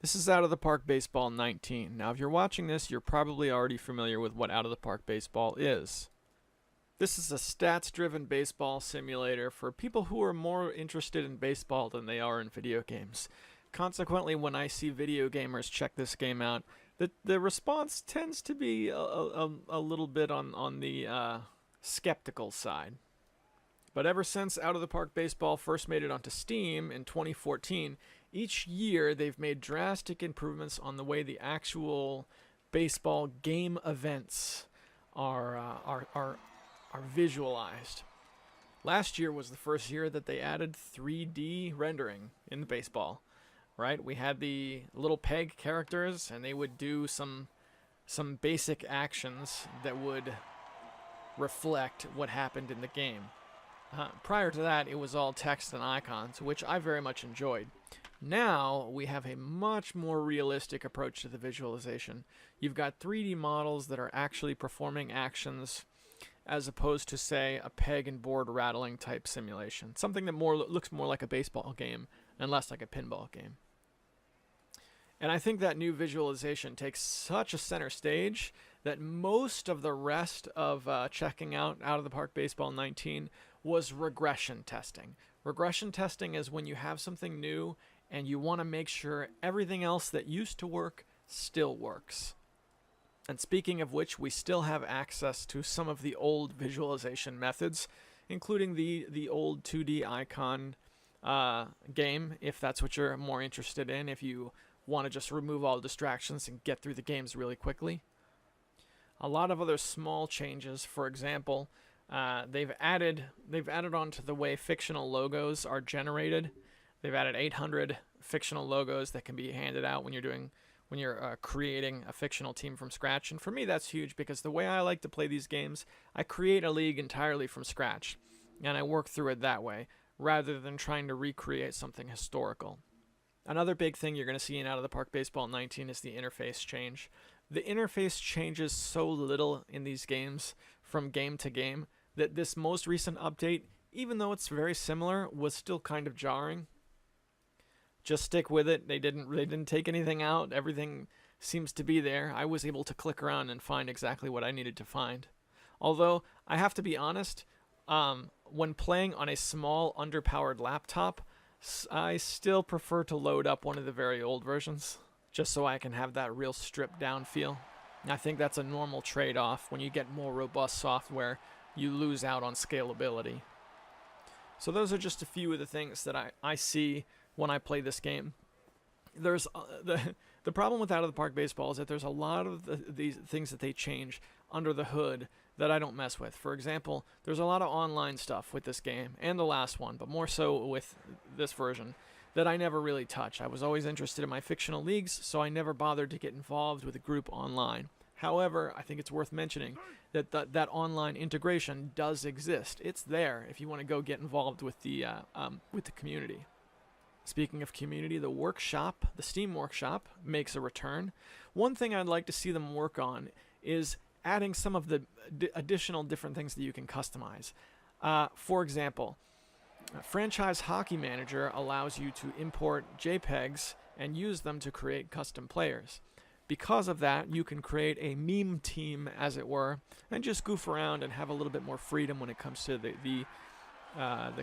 This is Out of the Park Baseball 19. Now, if you're watching this, you're probably already familiar with what Out of the Park Baseball is. This is a stats driven baseball simulator for people who are more interested in baseball than they are in video games. Consequently, when I see video gamers check this game out, the response tends to be a little bit on the skeptical side. But ever since Out of the Park Baseball first made it onto Steam in 2014, each year they've made drastic improvements on the way the actual baseball game events are visualized. Last year was the first year that they added 3D rendering in the baseball. Right? We had the little peg characters, and they would do some basic actions that would reflect what happened in the game. Prior to that, it was all text and icons, which I very much enjoyed. Now, we have a much more realistic approach to the visualization. You've got 3D models that are actually performing actions as opposed to, say, a peg and board rattling type simulation. Something that looks more like a baseball game and less like a pinball game. And I think that new visualization takes such a center stage that most of the rest of checking out of the Park Baseball 19 was regression testing. Regression testing is when you have something new and you want to make sure everything else that used to work still works. And speaking of which, we still have access to some of the old visualization methods, including the old 2D icon game, if that's what you're more interested in, if you want to just remove all distractions and get through the games really quickly. A lot of other small changes, for example, they've added onto the way fictional logos are generated. They've added 800 fictional logos that can be handed out when you're creating a fictional team from scratch. And for me, that's huge because the way I like to play these games, I create a league entirely from scratch, and I work through it that way rather than trying to recreate something historical. Another big thing you're going to see in Out of the Park Baseball 19 is the interface change. The interface changes so little in these games from game to game that this most recent update, even though it's very similar, was still kind of jarring. Just stick with it. They didn't take anything out. Everything seems to be there. I was able to click around and find exactly what I needed to find. Although I have to be honest, when playing on a small underpowered laptop, I still prefer to load up one of the very old versions, just so I can have that real stripped down feel. I think that's a normal trade-off. When you get more robust software, you lose out on scalability. So those are just a few of the things that I see when I play this game. There's the problem with Out of the Park Baseball is that there's a lot of these things that they change under the hood that I don't mess with. For example, there's a lot of online stuff with this game and the last one, but more so with this version, that I never really touch. I was always interested in my fictional leagues, so I never bothered to get involved with a group online. However, I think it's worth mentioning that that online integration does exist. It's there if you want to go get involved with the community. Speaking of community, the Steam Workshop, makes a return. One thing I'd like to see them work on is adding some of the additional different things that you can customize. For example, Franchise Hockey Manager allows you to import JPEGs and use them to create custom players. Because of that, you can create a meme team, as it were, and just goof around and have a little bit more freedom when it comes to the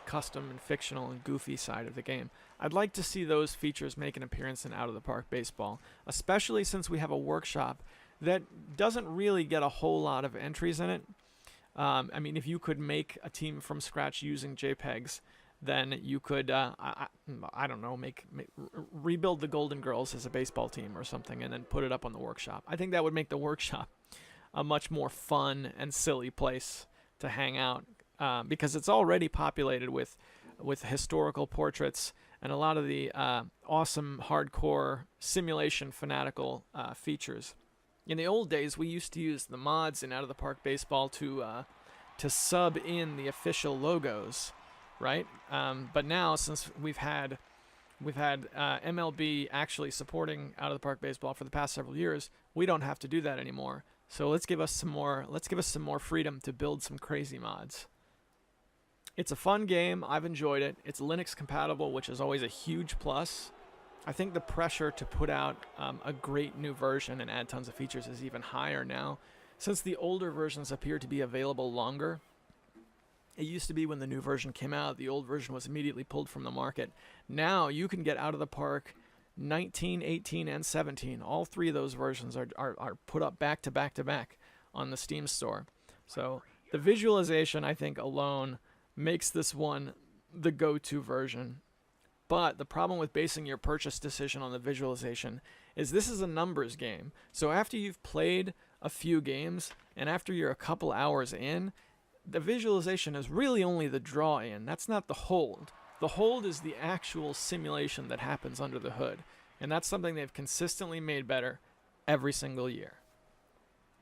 custom and fictional and goofy side of the game. I'd like to see those features make an appearance in Out of the Park Baseball, especially since we have a workshop that doesn't really get a whole lot of entries in it. I mean, if you could make a team from scratch using JPEGs, then you could, I don't know, rebuild the Golden Girls as a baseball team or something and then put it up on the workshop. I think that would make the workshop a much more fun and silly place to hang out because it's already populated with historical portraits and a lot of the awesome hardcore simulation fanatical features. In the old days, we used to use the mods in Out of the Park Baseball to sub in the official logos, right? But now, since we've had MLB actually supporting Out of the Park Baseball for the past several years, we don't have to do that anymore. So let's give us some more freedom to build some crazy mods. It's a fun game. I've enjoyed it. It's Linux compatible, which is always a huge plus. I think the pressure to put out a great new version and add tons of features is even higher now, since the older versions appear to be available longer. It used to be when the new version came out, the old version was immediately pulled from the market. Now you can get Out of the Park 19, 18, and 17. All three of those versions are put up back to back to back on the Steam store. So the visualization, I think, alone makes this one the go-to version. But the problem with basing your purchase decision on the visualization is this is a numbers game. So after you've played a few games and after you're a couple hours in, the visualization is really only the draw in. That's not the hold. The hold is the actual simulation that happens under the hood. And that's something they've consistently made better every single year.